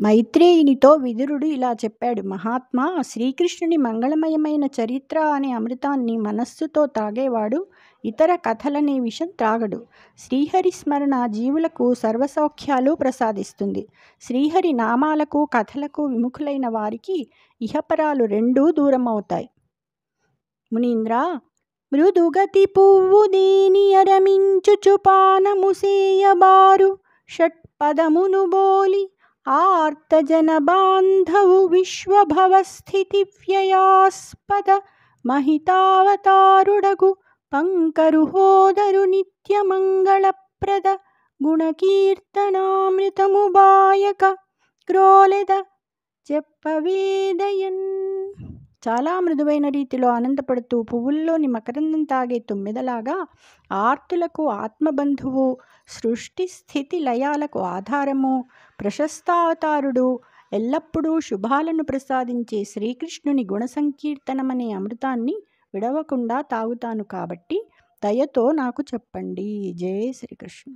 మైత్రేయునితో విదురుడు ఇలా చెప్పాడు. మహాత్మా, శ్రీకృష్ణుని మంగళమయమైన చరిత్ర అనే అమృతాన్ని మనస్సుతో తాగేవాడు ఇతర కథలనే విషం త్రాగడు. శ్రీహరి స్మరణ జీవులకు సర్వసౌఖ్యాలు ప్రసాదిస్తుంది. శ్రీహరి నామాలకు కథలకు విముఖులైన వారికి ఇహపరాలు రెండూ దూరమవుతాయి. మునీంద్ర, మృదుగతి పువ్వు దేని అరమించుచు పానముసేయబారు షట్పదమును బోలి ఆర్తజన బాంధవు విశ్వభవస్థితి వ్యయాస్పద మహితావతారుడగు పంకరుహోదరు నిత్యమంగళప్రద గుణకీర్తనామృతము బాయక క్రోలెద చెప్పవేదయన్. చాలా మృదువైన రీతిలో ఆనందపడుతూ పువ్వుల్లోని మకరందం తాగే తుమ్మెదలాగా ఆర్తులకు ఆత్మబంధువు, సృష్టి స్థితి లయాలకు ఆధారము, ప్రశస్తావతారుడు, ఎల్లప్పుడూ శుభాలను ప్రసాదించే శ్రీకృష్ణుని గుణ సంకీర్తనమనే అమృతాన్ని విడవకుండా తాగుతాను కాబట్టి దయతో నాకు చెప్పండి. జయ శ్రీకృష్ణ.